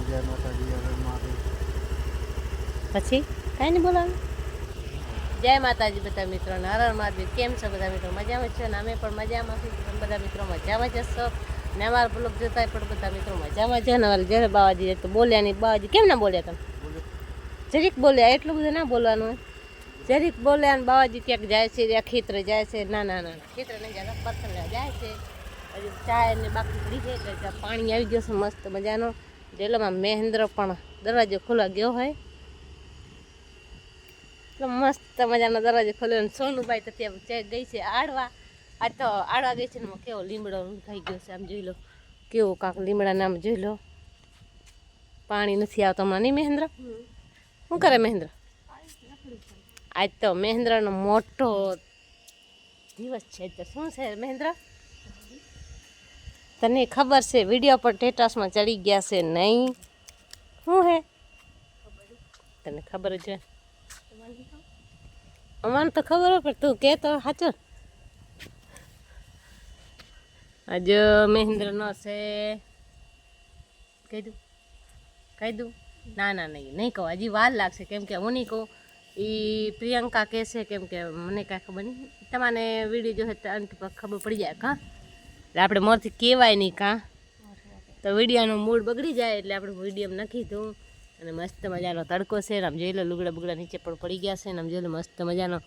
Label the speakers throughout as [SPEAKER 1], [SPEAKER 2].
[SPEAKER 1] જય માતાજી હર મહાદેવ.
[SPEAKER 2] પછી કાંઈ નહીં બોલાવે. જય માતાજી બધા મિત્રોને હર હર મહાદેવ. કેમ છો બધા મિત્રો? મજામાં છે ને અમે પણ મજામાં છીએ. તમે બધા મિત્રો મજામાં જશો ને અમારા બ્લોગ જોતા પણ બધા મિત્રો મજામાં છે ને. જ્યારે બાવાજી તો બોલ્યા નહીં. બાવાજી કેમ ના બોલ્યા તમે? જરીક બોલ્યા, એટલું બધું ના બોલવાનું હોય. જરીક બોલ્યા અને બાવાજી ક્યાંક જાય છે, ખેતરે જાય છે. ના ના ના ખેતરે નહીં જાય, પથ્થર લેવા જાય છે. હજુ ચા ને બાકી પડી છે એટલે પાણી આવી ગયો છે મસ્ત મજાનો. જેલોમાં મહેન્દ્ર પણ દરવાજો ખોલા ગયો હોય તો મસ્ત મજાનો દરવાજો ખોલ્યો. અને સોનુભાઈ તો ત્યાં ગઈ છે આડવા. આ તો આડવા ગઈ છે ને કેવો લીમડો થઈ ગયો છે. આમ જોઈ લો કેવો કાંક લીમડાને આમ જોઈ લો. પાણી નથી આવતો હમણાં નહીં મહેન્દ્ર? શું કરે મહેન્દ્ર? આજ તો મહેન્દ્રનો મોટો દિવસ છે. તો શું છે મહેન્દ્ર? તને ખબર છે? વિડીયો પર સ્ટેટસમાં ચડી ગયા છે નહીં? શું હે તને ખબર જ હોય? અમારે તો ખબર હોય પણ તું કે તો સાચું. આજ મહેન્દ્રનો છે. કહી દઉં? ના ના નહીં કહું. હજી વાર લાગશે. કેમ કે હું નહીં કહું એ પ્રિયંકા કહેશે. કેમ કે મને કાંઈ ખબર નહીં. તમારે વિડીયો જોશે તો અંત પર ખબર પડી જાય. કાં એટલે આપણે મોરથી કહેવાય નહીં. કાં તો વિડીયાનો મૂડ બગડી જાય એટલે આપણે વિડીયો નાખી દઉં. અને મસ્ત મજાનો તડકો છે. આમ જોઈ લો લુગડા બુગડા નીચે પણ પડી ગયા છે. ને આમ જોઈ લો મસ્ત મજાનો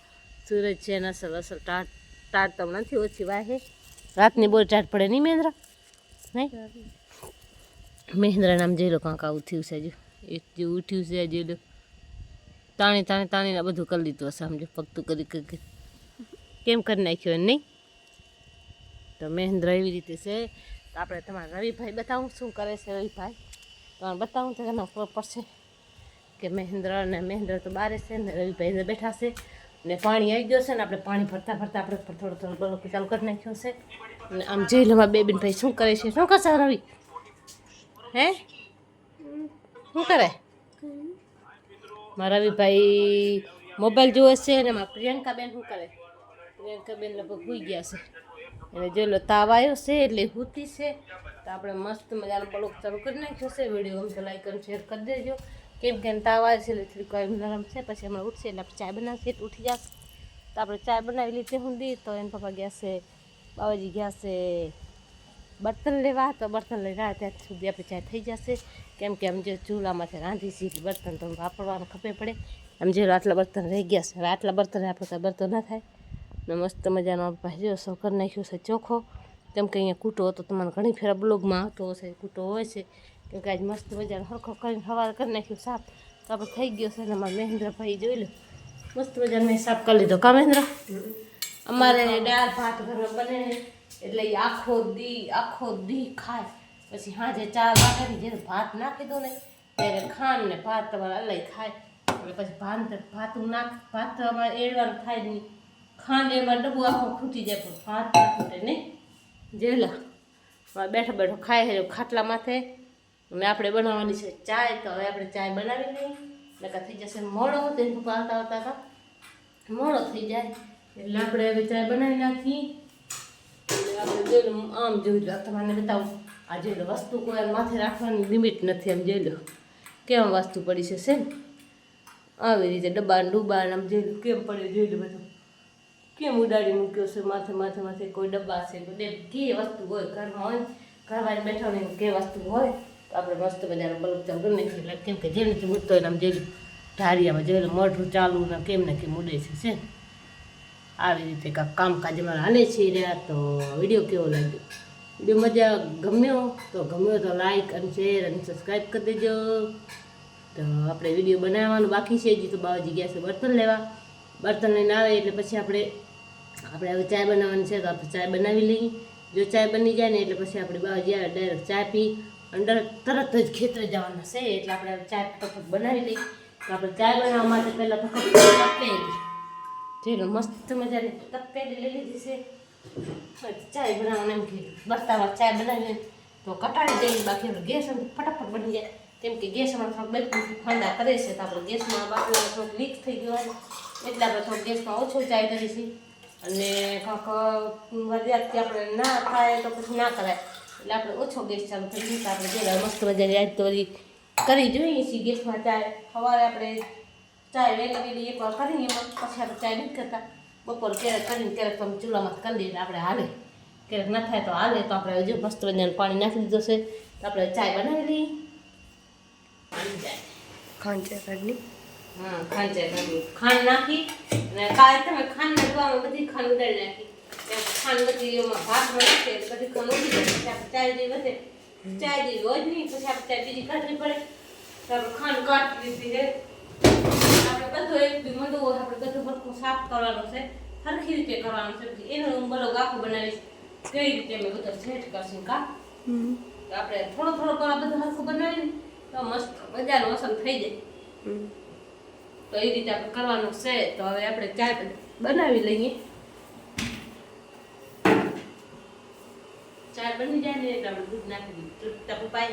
[SPEAKER 2] સૂરજ છે. ને અસલ ટાટ તો નથી ઓછી વાહે. રાતની બહુ ટાટ પડે નહીં મહેન્દ્ર? નહીં મહેન્દ્ર નામ જોઈ લો કાંક આવું થયું છે. હજુ એક જે ઉઠ્યું છે જોઈ લો. તાણીને બધું કરી લીધું હશે. સમજો પગતું કરી કેમ કરી નાખ્યું એને નહીં? તો મહેન્દ્ર એવી રીતે છે. તો આપણે તમારા રવિભાઈ બતાવું શું કરે છે. રવિભાઈ તમારે બતાવું તો એમાં ખબર પડશે કે મહેન્દ્ર તો બારે છે ને રવિભાઈ બેઠા છે. ને પાણી આવી ગયો છે ને આપણે પાણી ભરતા આપણે થોડો બ્લોક ચાલુ કરી નાખ્યો છે. અને આમ જોઈ લો બે બેન ભાઈ શું કરે છે. શું કરશે રવિ? હે શું કરે? મારા રવિભાઈ મોબાઈલ જોવે છે. અને મારા પ્રિયંકાબેન શું કરે? પ્રિયંકાબેન લગભગ સૂઈ ગયા છે. અને જો લો તાવ આવ્યો છે એટલે સૂતી છે. તો આપણે મસ્ત મજાનો બ્લોગ ચાલુ કરી નાખ્યો છે. વિડીયો ગમતો લાઈક અને શેર કરી દેજો. કેમ કે તાવ આવે છે એટલે થોડીક નરમ છે. પછી હમણાં ઉઠશે એટલે આપણે ચાય બનાવશે તો ઉઠી જશે. તો આપણે ચાય બનાવી લીધી સુધી તો એના પપ્પા ગયા છે, બાબાજી ગયા છે બર્તન લેવા. તો બર્તન લઈને આવ્યા ત્યાં સુધી આપણે ચાય થઈ જશે. કેમ કે આમ જે ચૂલામાંથી રાંધી છીએ બર્તન તો વાપરવાનું ખબર પડે. આમ જે આટલા બર્તન રહી ગયા છે. હવે આટલા બર્તન આપણે કાંઈ બર્તન ના થાય. ને મસ્ત મજાનો આપણે જો સૌ કરી નાખ્યો છે ચોખ્ખો. કેમ કે અહીંયા કૂટો હતો તમારે ઘણી ફેરા બ્લોગમાં આવતો હશે. કૂટો હોય છે કેમ કે આજ મસ્ત મજાનો સરખો કરીને સવારે કરી નાખ્યું સાફ. તો આપણે થઈ ગયો છે. ને અમારા મહેન્દ્રભાઈ જોઈ લો મસ્ત મજાનો મેં સાફ કરી લીધો. કા મહેન્દ્ર? અમારે દાળ ભાત ઘરમાં બને એટલે એ આખો દી ખાય. પછી સાંજે ચા વાટે જ્યારે ભાત નાખી દો ને ત્યારે ખાંડ ને ભાત તમારે અલગ ખાય. એટલે પછી ભાત અમારે એડવાનું થાય જ નહીં. ખાંડ એમાં ડબ્બો આખો ખૂટી જાય પણ ભાત ના ખૂટે નહીં. જેલા બેઠો ખાય છે ખાટલા માથે. અને આપણે બનાવવાની છે ચાય. તો હવે આપણે ચાય બનાવી લઈએ. નકા થઈ જશે મોડો. તો એનું પપ્પા આવતા મોડો થઈ જાય એટલે આપણે હવે ચાય બનાવી નાખીએ. એટલે આપણે જોઈ લો આમ જોઈ લો તમને બતાવું. આ જોઈ લો વસ્તુ કોઈ માથે રાખવાની લિમિટ નથી. આમ જોઈ લો કેમ વસ્તુ પડી છે ને આવી રીતે ડબ્બા આમ જોઈ લો કેમ પડ્યું. જોઈ લો બધું કેમ ઉડાડી મૂક્યો છે માથે. કોઈ ડબ્બા છે કે વસ્તુ હોય ઘરમાં હોય ઘરવાળી બેઠા ને કે વસ્તુ હોય તો આપણે મસ્ત મજાનો બલ્બ ચાલુ કરી નાખીએ. કેમ કે જેમથી મૂકતો હોય ને આમ જોઈ લો ઢારિયામાં જોઈ લો મોઢું ચાલુ ને કેમ ને કેમ ઉડે છે. આવી રીતે કાંઈક કામકાજ અમારે હાલે છે રહ્યા. તો વિડીયો કેવો લાગ્યો? વિડીયો મજા ગમ્યો તો લાઈક અને શેર અને સબસ્ક્રાઈબ કરી દેજો. તો આપણે વિડીયો બનાવવાનું બાકી છે. હજી તો બાવાજી ગયા છે બર્તન લેવા. બર્તન લઈને આવે એટલે પછી આપણે હવે ચાય બનાવવાની છે. તો આપણે ચાય બનાવી લઈએ. જો ચાય બની જાય ને એટલે પછી આપણે બાવાજી આવે ડાયરેક્ટ ચાય પી અને તરત જ ખેતરે જવાના છે. એટલે આપણે ચાય ફટાફટ બનાવી લઈએ. તો આપણે ચાય બનાવવા માટે પહેલાં તપેલી જેલો મસ્ત મજાની તપેલી લઈ લીધી છે. ચાય બનાવવાનું એમ કે બસ્તામાં ચાય બનાવીને તો કટાડી દઈએ. બાકી આપણે ગેસ ફટાફટ બની જાય. કેમ કે ગેસમાં થોડોક બેઠું ઠંડા કરે છે. તો આપણે ગેસમાં બાટલા થોડુંક લીક થઈ ગયું એટલે આપણે થોડુંક ગેસમાં ઓછો ચાય કરીશું. અને કાંક મર્યાદથી આપણે ના થાય તો પછી ના કરાય. એટલે આપણે ઓછો ગેસ ચાલુ કરી દઈએ. આપણે જે મસ્ત મજાની આજ તો કરી જોઈએ છીએ ગેસમાં ચાય સવારે આપણે ચાય વહેલી વહેલી એકવાર કરીએ પછી આપણે ચાય નથી કરતા બપોર ક્યારેક કરીને ક્યારેક તમે ચૂલામાં કરી લઈએ આપણે હાલે ક્યારેક ન થાય તો હાલે તો આપણે હજુ મસ્ત મજાનું પાણી નાખી દીધું છે તો આપણે ચાય બનાવી લઈએ
[SPEAKER 1] ખાંડ ચાય કાઢની
[SPEAKER 2] હા ખાંડ ચાય કાઢી ખાંડ નાખી અને કાલે તમે ખાંડના ડબ્બામાં બધી ખાંડ ઉડાડી નાખી ખાંડ બધી એમાં ભાતમાં નાખે બધી ખાંડ ઉડી જાય પછી આપણે ચાય જેવી વધે ચાય જેવી હોય જ નહીં પછી આપણે ચાય બીજી કાઢવી પડે તો આપણે ખાંડ કાઢી લીધી છે આપણે બધું એક બી મંદું હોય આપણે બધું ભરખું સાફ કરવાનું છે સરખી રીતે કરવાનું છે પછી એનો હું બલો આખું બનાવીશ કેવી રીતે અમે બધું સેટ કરશું કા તો આપણે થોડો થોડો આ બધું સરખું બનાવીને તો મસ્ત મજાનું અસર થઈ જાય તો એ રીતે આપણે કરવાનું છે તો હવે આપણે ચાય બનાવી લઈએ ચાય બની જાય ને એટલે આપણે દૂધ નાખી દઈએ તો પપ્પા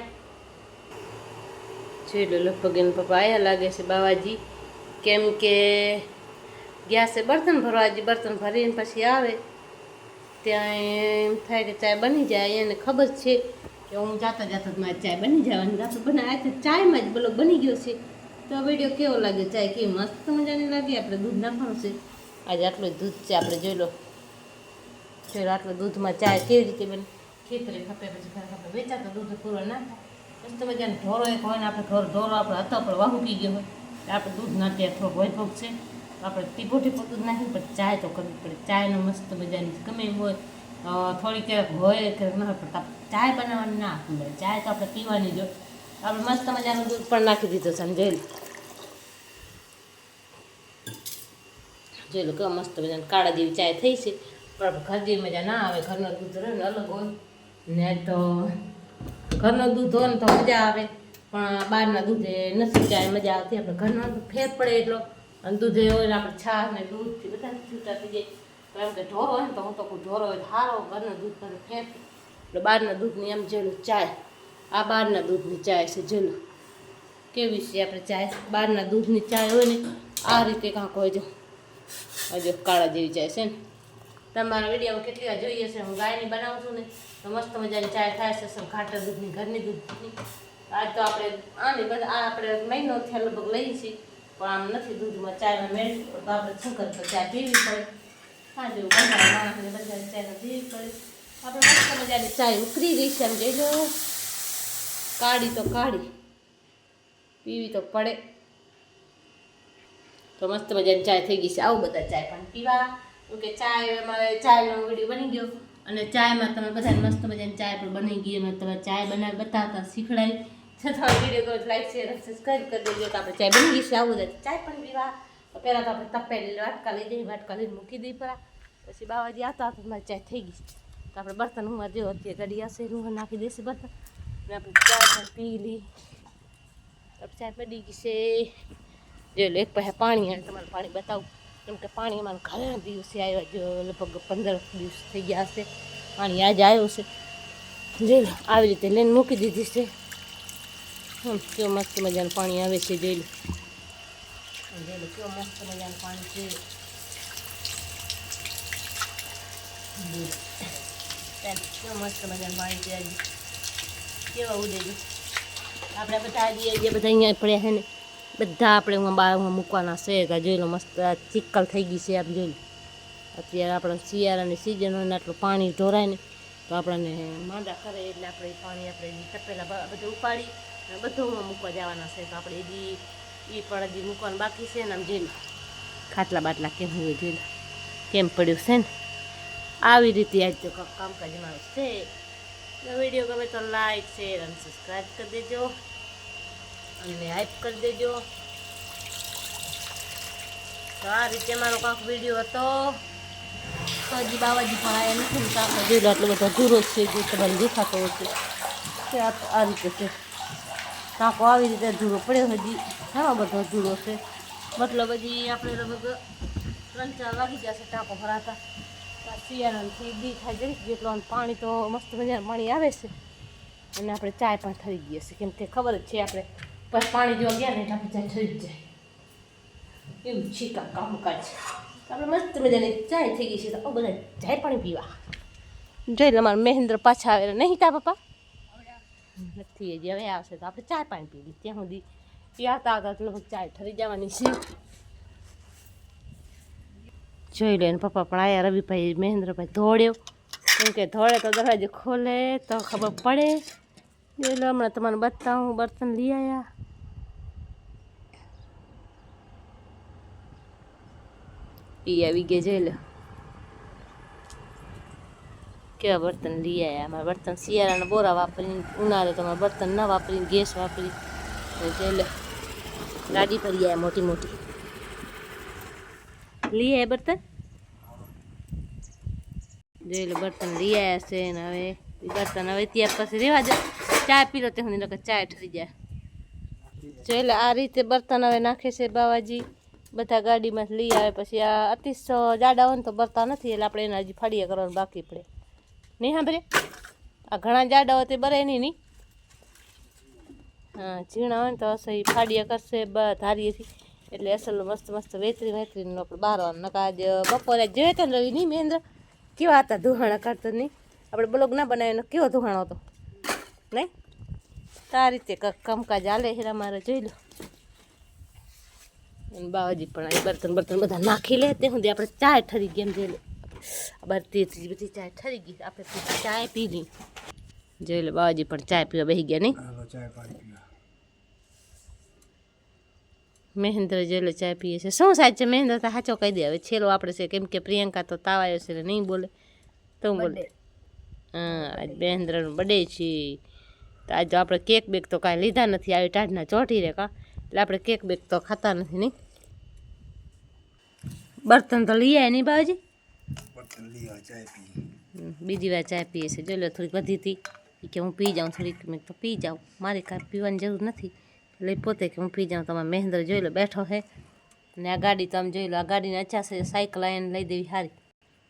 [SPEAKER 2] જોઈ લો લગભગ એને પપ્પા આયા લાગે છે બાવાજી કેમ કે ગયા છે બર્તન ભરવા હજી બર્તન ભરીને પછી આવે ત્યાં એમ થાય કે ચાય બની જાય એને ખબર છે કે હું જાતા જાતા જ મારી ચાય બની જવાની આપણે બનાવે તો ચાયમાં જ બોલો બની ગયો છે તો વિડીયો કેવો લાગે ચાય કેવી મસ્ત મજાની લાગે આપણે દૂધ નાખવાનું છે આજે આટલું દૂધ છે આપણે જોઈ લો આટલું દૂધમાં ચાય કેવી રીતે બને ખેતરે ખપે પછી ઘરે ખપે વેચાતો દૂધ પૂરો ના થાય મસ્ત મજાને ઢોરો એક હોય ને આપણે ઢોરો આપણે હતો પણ વાહુ પી ગયો હોય એટલે આપણે દૂધ ના ત્યાં થોડોક વૈભોગ છે તો આપણે ટીપો ટીપો દૂધ નાખીને પણ ચાય તો કરવી પડે ચાયનો મસ્ત મજાની ગમે એમ હોય થોડી ક્યારેક હોય ક્યારેક ના હોય પણ ચાય બનાવવાની ના આપવું પડે ચાય તો આપણે પીવાની જો આપણે મસ્ત મજાનું દૂધ પણ નાખી દીધું છે જોઈ લો કેવા મસ્ત મજાની કાળા જેવી ચાય થઈ છે પણ આપણે ઘર જેવી મજા ના આવે ઘરનું દૂધ રહે ને અલગ હોય ને તો ઘરનું દૂધ હોય ને તો મજા આવે પણ બહારના દૂધે નથી ચાય મજા આવતી આપણે ઘરનું ફેર પડે એટલો અને દૂધ હોય ને આપણે છાશ ને દૂધથી બધા છૂટા થઈ જાય તો એમ કે ઢોરો હોય ને તો હું તો કોઈ ઢોરો હોય સારો ઘરનું દૂધ કરે ફેર એટલે બહારના દૂધની એમ જેલું ચાય આ બહારના દૂધની ચાય છે જેલું કેવી છે આપણે ચાય બહારના દૂધની ચાય હોય ને આ રીતે કાંક હોય જો હજુ કાળા જેવી ચાય છે ને તમારા વિડીયોમાં કેટલી વાર જોઈએ છે હું ગાયની બનાવું છું ને તો મસ્ત મજાની ચાય થાય છે સર ઘાટા દૂધની ઘરની દૂધની આજ તો આપણે આની બધા આ આપણે મહિનો થયા લગભગ લઈએ છીએ પણ આમ નથી દૂધમાં ચાયમાં મેળવી તો આપણે શું કરતો ચાય પીવી પડે હા જેવું બધા માણસને બધા ચાય પીવી પડે આપણે મસ્ત મજાની ચાય ઉકળી રહી છે આમ જોઈ લો કાઢી તો કાઢી પીવી તો પડે તો મસ્ત મજાની ચાય થઈ ગઈ છે આવું બધા ચાય પણ પીવા કે ચાય અમારે ચાયનો વિડીયો બની ગયો અને ચાયમાં તમે બધાને મસ્ત મજાની ચાય પણ બની ગઈ અને તમે ચાય બનાવી બતાવતા શીખડાવી છતાં વિડીયો કરો લાઈક શેર સબસ્ક્રાઈબ કરી દેજો તો આપણે ચાય બની ગઈ છે આવું બધા ચાય પણ પીવા તો પહેલાં તો આપણે તપેલી વાટકા લઈ જઈએ વાટકા લઈને મૂકી દઈ પરા પછી બાવાજી આવતા હતા મારી ચાય થઈ ગઈ તો આપણે બર્તન હું જેવો અત્યારે ઘડી હશે હું નાખી દઈશું બર્તન અને આપણે ચાય પણ પી લઈ આપણે ચાય પડી ગઈ છે જો એક પાસે પાણી આવે તમારે પાણી બતાવું કેમ કે પાણી અમારું ઘણા દિવસે આવ્યા જો લગભગ 15 દિવસ થઈ ગયા હશે પાણી આજે આવ્યું છે જોઈ લો આવી રીતે લઈને મૂકી દીધી છે કેવું મસ્ત મજાનું પાણી આવે છે જોઈ લો કેવું મસ્ત મજાનું પાણી છે કેવું મસ્ત મજાનું પાણી છે આજે કેવા ઉડે છે આપણે બધા જે બધા અહીંયા પડ્યા છે ને બધા આપણે બહારમાં મૂકવાના છે તો જોઈ લો મસ્ત ચિક્કલ થઈ ગઈ છે આપ જોઈ લો અત્યારે આપણે શિયાળાની સિઝન હોય ને આટલું પાણી ઢોરાય ને તો આપણને માંદા કરે એટલે આપણે પાણી આપણે તપેલા બધું ઉપાડી અને બધું મૂકવા જવાના છે તો આપણે એ પણ હજી મૂકવાનું બાકી છે ને આમ જોઈ લો ખાટલા બાટલા કેમ હોય જોઈ લો કેમ પડ્યું છે ને આવી રીતે આજ તો કામકાજ મારું છે વિડીયો ગમે તો લાઈક શેર અને સબસ્ક્રાઈબ કરી દેજો અને હાઈપ કરી દેજો તો આ રીતે મારો કાંક વિડીયો હતો તો હજી બાવાજી પણ આવ્યા નથી ને કાંક જોઈ લો આટલો બધો ધૂરો છે જે તમારે દેખાતો હશે આ રીતે છે કાંકો આવી રીતે ધૂરો પડ્યો હજી ઘણો બધો ધૂરો છે મતલબ હજી આપણે લગભગ 3-4 વાગી જશે ટાંકો ભરાતા શિયાળાથી દી થાય જરીક જેટલો પાણી તો મસ્ત મજાનું પાણી આવે છે અને આપણે ચાય પણ થઈ ગઈ હશે કેમ કે ખબર જ છે આપણે પછી પાણી જો ગયા ને એટલે આપણે ચાય થઈ જ જાય એવું છે કામકાજ આપણે મસ્ત મજાની ચાય થઈ ગઈ છે તો બધા ચાય પાણી પીવા જોઈ લે અમારા મહેન્દ્ર પાછા આવે નહીં તા પપ્પા નથી હજી, હવે આવશે તો આપણે ચા પાણી પી લઈએ. ત્યાં સુધી આવતા આવતા લગભગ ચાય ઠરી જવાની છે. જોઈ લે ને પપ્પા પણ આયા. રવિભાઈ મહેન્દ્રભાઈ ધોળ્યો, કેમ કે ધોળે તો દરવાજો ખોલે તો ખબર પડે. જોઈ લો હમણાં તમારે બતાવું, બર્તન લઈ આવ્યા. એ આવી ગયા. જોઈ લો કેવા બર્તન લઈ આવ્યા. અમારા બર્તન શિયાળાના બોરા વાપરીને, ઉનાળે તમારે બર્તન ના વાપરીને ગેસ વાપરી. જોઈ લો ગાડી ભરી આવ્યા મોટી મોટી. લઈ આવ્યા બર્તન. જોઈ લો બર્તન લઈ આવ્યા છે ને હવે બર્તન હવે ત્યાં પછી રેવા દે. ચા પી લો ત્યાં સુધી ચા ઠરી જાય. જોઈ લો આ રીતે બર્તન હવે નાખે છે બાવાજી બધા ગાડીમાં લઈ આવે. પછી આ અતિશ જાડા હોય ને તો બરતા નથી, એટલે આપણે એના હજી ફાડીયા કરવાનું બાકી પડે. નહીં સાંભળે, આ ઘણા જાડા હોય તે બરે નહીં. હા ઝીણા હોય ને તો અસહી ફાડીયા કરશે ધારીએથી, એટલે અસલ મસ્ત મસ્ત વેતરીને આપણે બહારવાનું. નકા આજ બપોરે જોઈએ તો રવિ નહીં મહેન્દ્ર કેવા હતા ધોહાણા કાઢતા નહીં. આપણે બ્લોગ ના બનાવીને કેવો ધોહાણો હતો નહીં. તો આ રીતે કામકાજ હાલે હેરા મારે. જોઈ લો અને બાવાજી પણ અહીં બર્તન બધા નાખી લે. તે સુધી આપણે ચાય ઠરી ગઈ. એમ જોઈ લો બધી ચાય ઠરી ગઈ. આપણે ચાય પી લઈ. જોઈ લો બાવાજી પણ ચાય પીવા બેસી ગયા નહીં. મહેન્દ્ર જોઈ લો ચાય પીએ છે. શું સાચ છે મહેન્દ્ર? તો સાચો કહી દે હવે. છેલ્લો આપણે છે, કેમ કે પ્રિયંકા તો તાવ આવ્યો છે નહીં બોલે તો હું બોલે. હા આજ મહેન્દ્રનો બર્થડે છે. તો આજ આપણે કેક બેક તો કાંઈ લીધા નથી. આવી ટાઢના ચોટી રે કા, એટલે આપણે કેક બેક તો ખાતા નથી નહીં. બર્તન તો લઈ આવ્યા નહીં બાવાજી. બીજી વાર ચાય પીએ છે. જોઈ લો થોડીક વધી હતી કે હું પી જાઉં થોડીક. મેં તો પી જાઉં, મારે કાંઈ પીવાની જરૂર નથી. એટલે પોતે કે હું પી જાઉં. તમારે મહેન્દ્ર જોઈ લો બેઠો છે. અને આ ગાડી તો આમ જોઈ લો, આ ગાડીને અચ્છા છે સાયકલ આવીને લઈ દેવી સારી.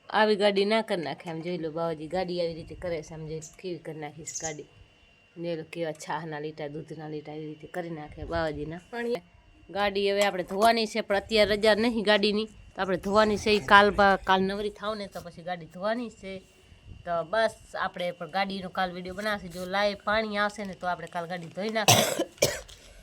[SPEAKER 2] આવી ગાડી ના કરી નાખે. આમ જોઈ લો બાવાજી ગાડી આવી રીતે કરે છે. આમ જોઈ કેવી કરી નાખીશ ગાડી. જોઈ લો કેવા છાના લીટા દૂધના લીટા એવી રીતે કરી નાખે બાવાજીના. પણ ગાડી હવે આપણે ધોવાની છે, પણ અત્યારે રજા નહીં ગાડીની, તો આપણે ધોવાની છે. કાલ નવરી થાવ ને તો પછી ગાડી ધોવાની છે. તો બસ આપણે પણ ગાડીનો કાલ વિડીયો બનાવશે. જો લાઈવ પાણી આવશે ને તો આપણે કાલ ગાડી ધોઈ નાખીએ.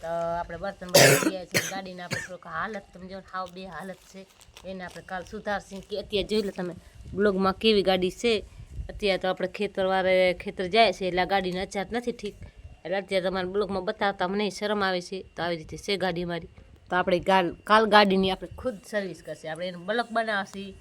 [SPEAKER 2] તો આપણે બર્તન બનાવી ગયા છે. ગાડીને આપણે થોડોક હાલત તમે જો હાવ બે હાલત છે, એને આપણે કાલ સુધારશું. કે અત્યારે જોઈ લો તમે બ્લોગમાં કેવી ગાડી છે. અત્યારે તો આપણે ખેતર જાય છે, એટલે આ ગાડીને અચાત નથી ઠીક. એટલે અત્યારે તમારે બ્લોગમાં બતાવતા મને શરમ આવે છે. તો આવી રીતે છે ગાડી મારી. તો આપણે કાલ ગાડીની આપણે ખુદ સર્વિસ કરશે. આપણે એનું બ્લોગ બનાવશી.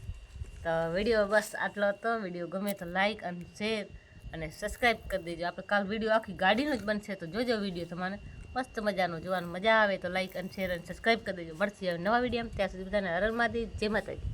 [SPEAKER 2] તો વિડીયો બસ આટલો હતો. વિડીયો ગમે તો લાઈક અને શેર અને સબસ્ક્રાઈબ કરી દેજો. આપણે કાલ વિડીયો આખી ગાડીનો જ બનશે. તો જોજો વિડીયો, તમારે મસ્ત મજાનું જોવાનું મજા આવે તો લાઈક અને શેર અને સબસ્ક્રાઈબ કરી દેજો. મળશે હવે નવા વિડીયો. ત્યાં સુધી બધાને હર હર મહાદેવ, જય માતાજી.